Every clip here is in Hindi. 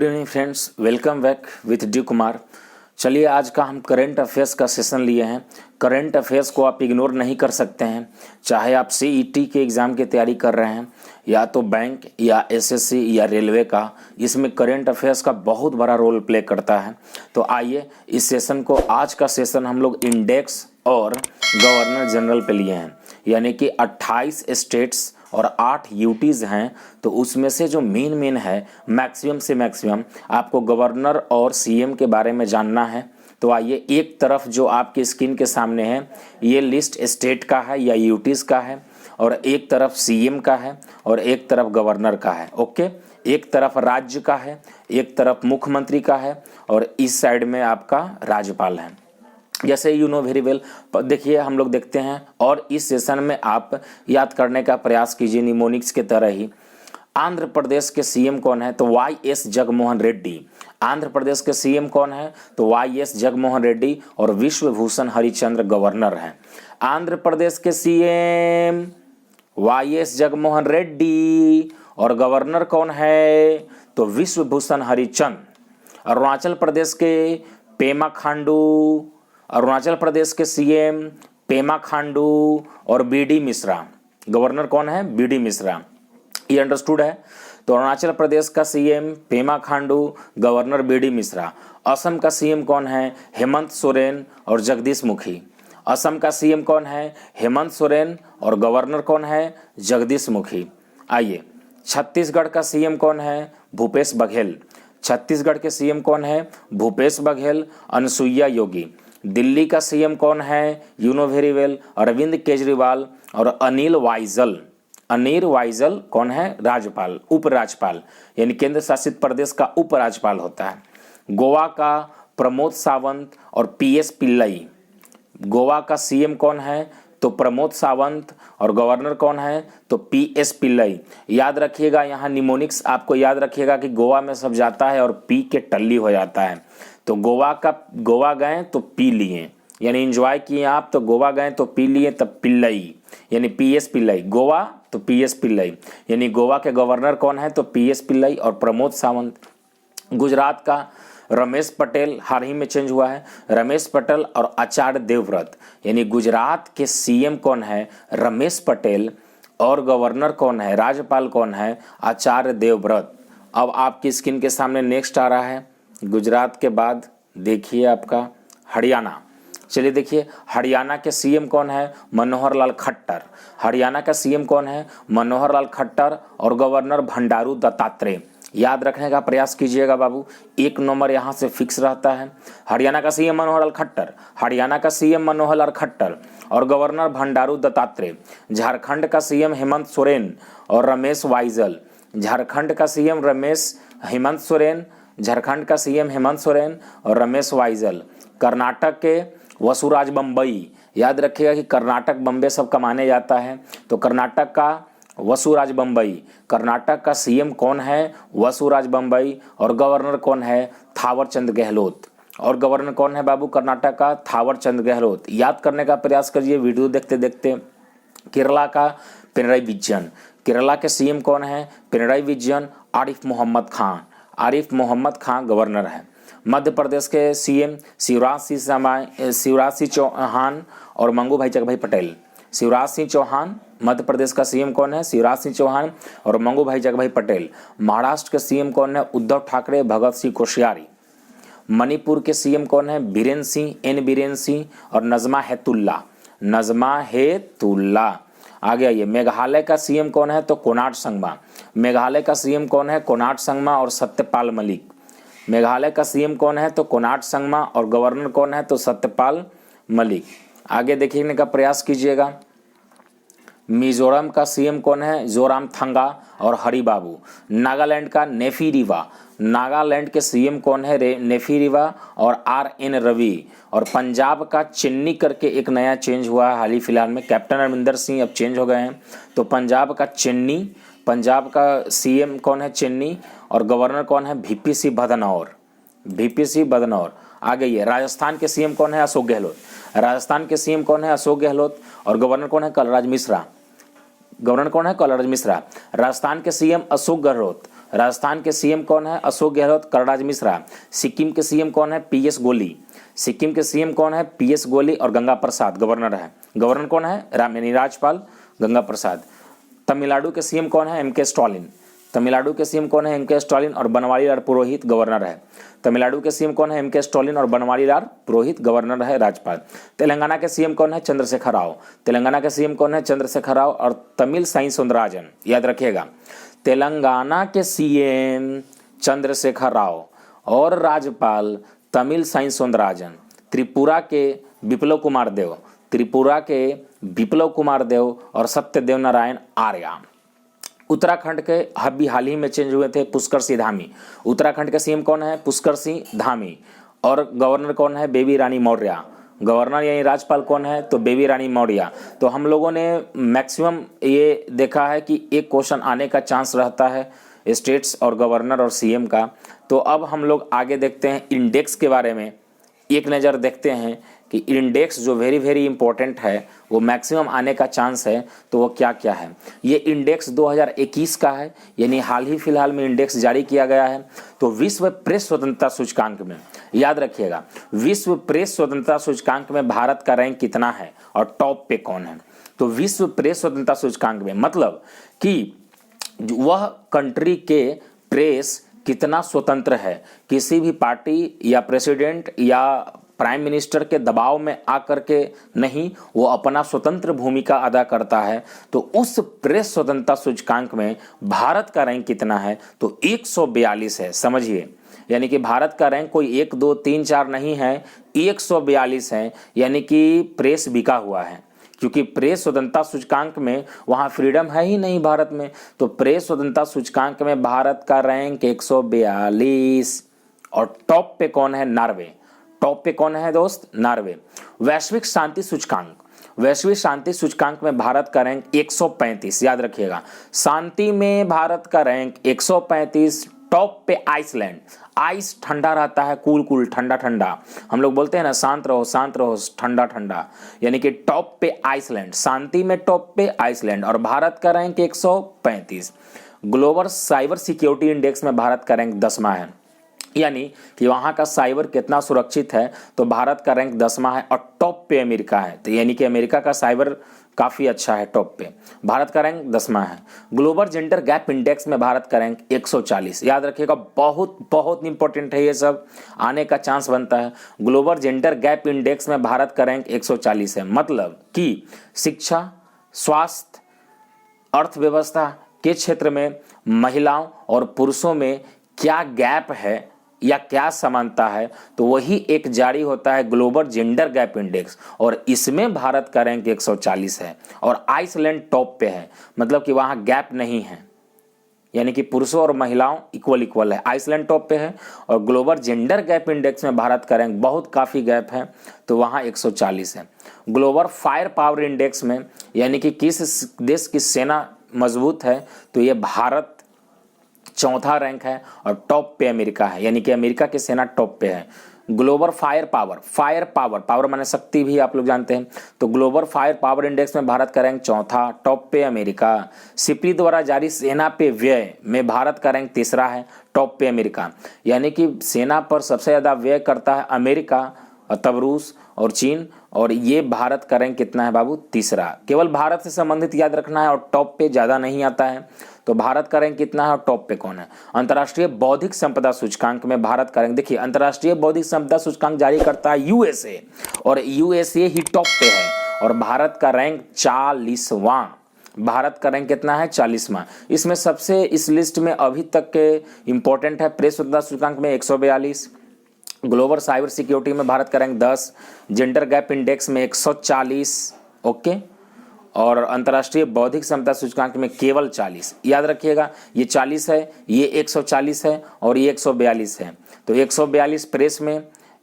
Good evening friends, welcome back with D Kumar. चलिए आज का हम करंट अफेयर्स का सेशन लिए हैं। करंट अफेयर्स को आप इग्नोर नहीं कर सकते हैं, चाहे आप सीईटी के एग्ज़ाम की तैयारी कर रहे हैं या तो बैंक या एसएससी या रेलवे का, इसमें करंट अफेयर्स का बहुत बड़ा रोल प्ले करता है। तो आइए इस सेशन को, आज का सेशन हम लोग इंडेक्स और गवर्नर जनरल पे लिए हैं, यानी कि 28 स्टेट्स और 8 यूटीज़ हैं। तो उसमें से जो मेन है, मैक्सिमम से मैक्सिमम आपको गवर्नर और सीएम के बारे में जानना है। तो आइए, एक तरफ जो आपकी स्क्रीन के सामने है ये लिस्ट स्टेट का है या यूटीज़ का है, और एक तरफ सीएम का है और एक तरफ गवर्नर का है। ओके, एक तरफ राज्य का है, एक तरफ मुख्यमंत्री का है और इस साइड में आपका राज्यपाल है। जैसे यू नो वेरी वेल, देखिए हम लोग देखते हैं और इस सेशन में आप याद करने का प्रयास कीजिए निमोनिक्स के तरह ही। आंध्र प्रदेश के सीएम कौन है? तो वाई.एस. जगनमोहन रेड्डी। आंध्र प्रदेश के सीएम कौन है? तो वाई.एस. जगनमोहन रेड्डी और विश्वभूषण हरिचंद्र गवर्नर हैं। आंध्र प्रदेश के सीएम वाई.एस. जगनमोहन रेड्डी और गवर्नर कौन है? तो विश्वभूषण हरिचंद्र। अरुणाचल प्रदेश के पेमा खांडू, अरुणाचल प्रदेश के सीएम पेमा खांडू और बीडी मिश्रा। गवर्नर कौन है? बीडी मिश्रा। ये अंडरस्टूड है। तो अरुणाचल प्रदेश का CM Pema Khandu, governor B D Mishra. Assam का सीएम कौन है? हेमंत सोरेन और जगदीश मुखी। असम का सीएम कौन है? हेमंत सोरेन और गवर्नर कौन है? जगदीश मुखी। आइए, छत्तीसगढ़ का सीएम कौन है? भूपेश बघेल। छत्तीसगढ़ के सीएम कौन है? भूपेश बघेल, अनसुईया योगी। दिल्ली का सीएम कौन है? You know very well, Arvind Kejriwal और अनिल वाइजल। अनिल वाइजल कौन है? राज्यपाल, उपराज्यपाल, यानी केंद्र शासित प्रदेश का उपराज्यपाल होता है। गोवा का प्रमोद सावंत और पीएस पिल्लई। गोवा का सीएम कौन है? तो प्रमोद सावंत और गवर्नर कौन है? तो पीएस पिल्लई। याद रखिएगा, यहाँ निमोनिक्स आपको याद रखिएगा कि गोवा में सब जाता है और पी के टल्ली हो जाता है। तो गोवा गए तो पी लिए, यानी एंजॉय किए आप, तो गोवा गए तो पी लिए, तब पिल्लई यानी पीएस पिल्लई। गोवा तो पीएस पिल्लई, यानी गोवा के गवर्नर कौन है? तो पीएस पिल्लई और प्रमोद सावंत। गुजरात का रमेश पटेल, हाल ही में चेंज हुआ है, रमेश पटेल और आचार्य देवव्रत। यानी गुजरात के सीएम कौन है? रमेश पटेल और गवर्नर कौन है? राज्यपाल कौन है? आचार्य देवव्रत। अब आपकी स्क्रीन के सामने नेक्स्ट आ रहा है गुजरात के बाद, देखिए आपका हरियाणा। चलिए देखिए, हरियाणा के सीएम कौन है? मनोहर लाल खट्टर। हरियाणा का सीएम कौन है? मनोहर लाल खट्टर और गवर्नर बंडारू दत्तात्रेय। याद रखने का प्रयास कीजिएगा बाबू, एक नंबर यहाँ से फिक्स रहता है। हरियाणा का सीएम मनोहर लाल खट्टर, हरियाणा का सीएम मनोहर लाल खट्टर और गवर्नर बंडारू दत्तात्रेय। झारखंड का सीएम हेमंत सोरेन और रमेश वाइजल। झारखंड का सीएम हेमंत सोरेन, झारखंड का सीएम हेमंत सोरेन और रमेश वाइजल। कर्नाटक के वसुराज बम्बई। याद रखिएगा कि कर्नाटक बम्बे सब कमाने जाता है, तो कर्नाटक का वसुराज बम्बई। कर्नाटक का सीएम कौन है? वसुराज बम्बई और गवर्नर कौन है? थावरचंद गहलोत। और गवर्नर कौन है बाबू कर्नाटक का? थावरचंद गहलोत। याद करने का प्रयास करिए वीडियो देखते देखते। केरला का पिनराई विजयन। केरला के सीएम कौन है? पिनराई विजयन, आरिफ मोहम्मद खान। आरिफ मोहम्मद खान गवर्नर है। मध्य प्रदेश के सीएम शिवराज सिंह चौहान और मंगू भाई जगभाई पटेल। शिवराज सिंह चौहान, मध्य प्रदेश का सीएम कौन है? शिवराज सिंह चौहान और मंगू भाई जगभाई पटेल। महाराष्ट्र के सीएम कौन है? उद्धव ठाकरे, भगत सिंह कोश्यारी। मणिपुर के सीएम कौन है? बीरेन सिंह और नजमा हेतुल्ला। आगे आइए, मेघालय का सीएम कौन है? तो कोनार्ड संगमा। मेघालय का सीएम कौन है? कोनार्ड संगमा और सत्यपाल मलिक। मेघालय का सीएम कौन है? तो कोनार्ड संगमा और गवर्नर कौन है? तो सत्यपाल मलिक। आगे देखने का प्रयास कीजिएगा। मिजोरम का सीएम कौन है? जोरामथंगा और हरिबाबू। नागालैंड का नेफी रिवा। नागालैंड के सीएम कौन है? नेफी रिवा और आर.एन. रवि। और पंजाब का चेन्नी करके एक नया चेंज हुआ है हाल ही फिलहाल में, कैप्टन अमरिंदर सिंह अब चेंज हो गए हैं। तो पंजाब का चेन्नी, पंजाब का सीएम कौन है? चेन्नी और गवर्नर कौन है? वीपी बदनौर। आगे ये राजस्थान के सीएम कौन है? अशोक गहलोत। राजस्थान के सीएम कौन है? अशोक गहलोत और गवर्नर कौन है? कलराज मिश्रा। राजस्थान के सीएम अशोक गहलोत, राजस्थान के सीएम कौन है? अशोक गहलोत, कलराज मिश्रा। सिक्किम के सीएम कौन है? पीएस गोली। सिक्किम के सीएम कौन है? पीएस गोली और गंगा प्रसाद गवर्नर है। गवर्नर कौन है? राज्यपाल गंगा प्रसाद। तमिलनाडु के सीएम कौन है? MK Stalin. तमिलनाडु के सीएम कौन है? एमके स्टालिन और बनवारी लाल पुरोहित गवर्नर है। तमिलनाडु के सीएम कौन है? एमके स्टालिन और बनवारी लाल पुरोहित गवर्नर है, राज्यपाल। तेलंगाना के सीएम कौन है? चंद्रशेखर राव। तेलंगाना के सीएम कौन है? चंद्रशेखर राव और तमिल साई सुंदरराजन। याद रखिएगा, तेलंगाना के सीएम चंद्रशेखर राव और राज्यपाल तमिल साई सुंदरराजन। त्रिपुरा के विप्लव कुमार देव, त्रिपुरा के विप्लव कुमार देव और सत्यदेव नारायण आर्य। उत्तराखंड के अभी हाल ही में चेंज हुए थे पुष्कर सिंह धामी। उत्तराखंड के सीएम कौन है? पुष्कर सिंह धामी। और गवर्नर कौन है? बेबी रानी मौर्य। गवर्नर यानी राज्यपाल कौन है? तो बेबी रानी मौर्य। तो हम लोगों ने मैक्सिमम ये देखा है कि एक क्वेश्चन आने का चांस रहता है स्टेट्स और गवर्नर और सीएम का। तो अब हम लोग आगे देखते हैं इंडेक्स के बारे में, एक नज़र देखते हैं कि इंडेक्स जो वेरी वेरी इंपॉर्टेंट है वो मैक्सिमम आने का चांस है, तो वो क्या क्या है। ये इंडेक्स 2021 का है, यानी हाल ही फिलहाल में इंडेक्स जारी किया गया है। तो विश्व प्रेस स्वतंत्रता सूचकांक में याद रखिएगा, विश्व प्रेस स्वतंत्रता सूचकांक में भारत का रैंक कितना है और टॉप पे कौन है। तो विश्व प्रेस स्वतंत्रता सूचकांक में मतलब कि वह कंट्री के प्रेस कितना स्वतंत्र है, किसी भी पार्टी या प्रेसिडेंट या प्राइम मिनिस्टर के दबाव में आकर के नहीं, वो अपना स्वतंत्र भूमिका अदा करता है। तो उस प्रेस स्वतंत्रता सूचकांक में भारत का रैंक कितना है? तो 142 है, समझिए। यानी कि भारत का रैंक कोई 1 2 3 4 नहीं है, 142 है। यानी कि प्रेस बिका हुआ है, क्योंकि प्रेस स्वतंत्रता सूचकांक में वहाँ फ्रीडम है ही नहीं भारत में। तो प्रेस स्वतंत्रता सूचकांक में भारत का रैंक 142। और टॉप पे कौन है? नॉर्वे। टॉप पे कौन है दोस्त? नॉर्वे। वैश्विक शांति सूचकांक, वैश्विक शांति सूचकांक में भारत का रैंक 135। याद रखिएगा, शांति में भारत का रैंक 135। टॉप पे आइसलैंड। आइस ठंडा रहता है, कूल कूल, ठंडा ठंडा। हम लोग बोलते हैं ना शांत रहो ठंडा ठंडा, यानी कि टॉप पे आइसलैंड। शांति में टॉप पे आइसलैंड और भारत का rank 135। Global cyber security index में भारत का रैंक 10वां है, यानी कि वहाँ का साइबर कितना सुरक्षित है। तो भारत का रैंक 10वां है और टॉप पे अमेरिका है। तो यानी कि अमेरिका का साइबर काफ़ी अच्छा है, टॉप पे। भारत का रैंक 10वां है। ग्लोबल जेंडर गैप इंडेक्स में भारत का रैंक 140। याद रखिएगा, बहुत बहुत इंपॉर्टेंट है, ये सब आने का चांस बनता है। ग्लोबल जेंडर गैप इंडेक्स में भारत का रैंक 140 है। मतलब कि शिक्षा, स्वास्थ्य, अर्थव्यवस्था के क्षेत्र में महिलाओं और पुरुषों में क्या गैप है या क्या समानता है, तो वही एक जारी होता है ग्लोबल जेंडर गैप इंडेक्स, और इसमें भारत का रैंक 140 है। और आइसलैंड टॉप पे है, मतलब कि वहाँ गैप नहीं है, यानी कि पुरुषों और महिलाओं इक्वल इक्वल है। आइसलैंड टॉप पे है और ग्लोबल जेंडर गैप इंडेक्स में भारत का रैंक बहुत काफ़ी गैप है, तो वहाँ 140 है। ग्लोबल फायर पावर इंडेक्स में, यानी कि किस देश की सेना मजबूत है, तो ये भारत चौथा रैंक है और टॉप पे अमेरिका है, यानी कि अमेरिका की सेना टॉप पे है। ग्लोबल फायर पावर माने शक्ति भी आप लोग जानते हैं। तो ग्लोबल फायर पावर इंडेक्स में भारत का रैंक चौथा, टॉप पे अमेरिका। सिप्री द्वारा जारी सेना पे व्यय में भारत का रैंक 3रा है, टॉप पे अमेरिका। यानी कि सेना पर सबसे ज़्यादा व्यय करता है अमेरिका, तब रूस और चीन, और ये भारत का रैंक कितना है बाबू? 3रा। केवल भारत से संबंधित याद रखना है और टॉप पे ज़्यादा नहीं आता है। तो भारत का रैंक कितना है और टॉप पे कौन है? अंतर्राष्ट्रीय बौद्धिक संपदा सूचकांक में भारत का रैंक, देखिए अंतर्राष्ट्रीय बौद्धिक संपदा सूचकांक जारी करता है यूएसए, और यूएसए ही टॉप पे है और भारत का रैंक 40वां। भारत का रैंक कितना है? 40वां। इसमें सबसे इस लिस्ट में अभी तक के इंपॉर्टेंट है प्रेस स्वतंत्रता सूचकांक में 142, ग्लोबल साइबर सिक्योरिटी में भारत का रैंक 10, जेंडर गैप इंडेक्स में 140, ओके, और अंतर्राष्ट्रीय बौद्धिक क्षमता सूचकांक में केवल 40। याद रखिएगा, ये 40 है, ये 140 है और ये 142 है। तो 142 प्रेस में,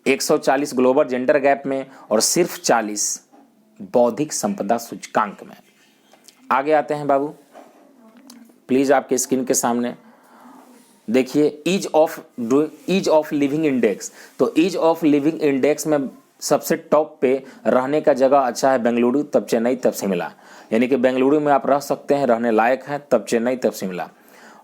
140 ग्लोबल जेंडर गैप में और सिर्फ 40 बौद्धिक संपदा सूचकांक में। आगे आते हैं बाबू, प्लीज आपके स्क्रीन के सामने देखिए ईज ऑफ लिविंग इंडेक्स। तो ईज ऑफ लिविंग इंडेक्स में सबसे टॉप पे रहने का जगह अच्छा है बेंगलुरु, तब चेन्नई, तब शिमला। यानी कि बेंगलुरु में आप रह सकते हैं, रहने लायक है, तब चेन्नई, तब शिमला।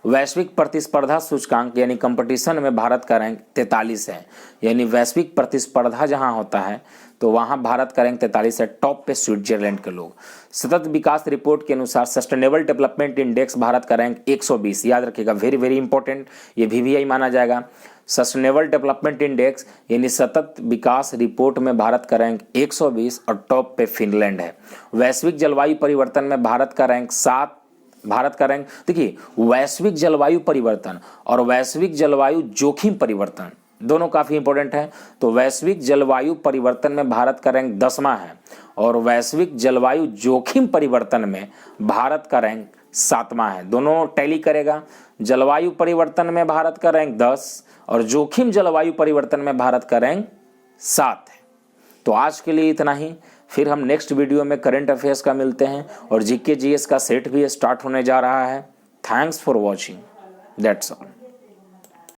वैश्विक प्रतिस्पर्धा सूचकांक यानी कंपटीशन में भारत का रैंक 43 है। यानी वैश्विक प्रतिस्पर्धा जहां होता है तो वहां भारत का रैंक 43 है, टॉप पे स्विट्जरलैंड के लोग। सतत विकास रिपोर्ट के अनुसार सस्टेनेबल डेवलपमेंट इंडेक्स भारत का रैंक 120, याद रखिएगा, वेरी वेरी इंपॉर्टेंट, ये VVI माना जाएगा। सस्टेनेबल डेवलपमेंट इंडेक्स यानी सतत विकास रिपोर्ट में भारत का रैंक 120 और टॉप पे फिनलैंड है। वैश्विक जलवायु परिवर्तन में भारत का रैंक 7, भारत का रैंक, देखिए वैश्विक जलवायु परिवर्तन और वैश्विक जलवायु जोखिम परिवर्तन दोनों काफी इंपॉर्टेंट है। तो वैश्विक जलवायु परिवर्तन में भारत का रैंक 10वां है और वैश्विक जलवायु जोखिम परिवर्तन में भारत का रैंक 7वां है। दोनों टैली करेगा। जलवायु परिवर्तन में भारत का रैंक 10 और जोखिम जलवायु परिवर्तन में भारत का रैंक 7 है। तो आज के लिए इतना ही, फिर हम नेक्स्ट वीडियो में करंट अफेयर्स का मिलते हैं और GK GS का सेट भी स्टार्ट होने जा रहा है। Thanks for watching, that's all.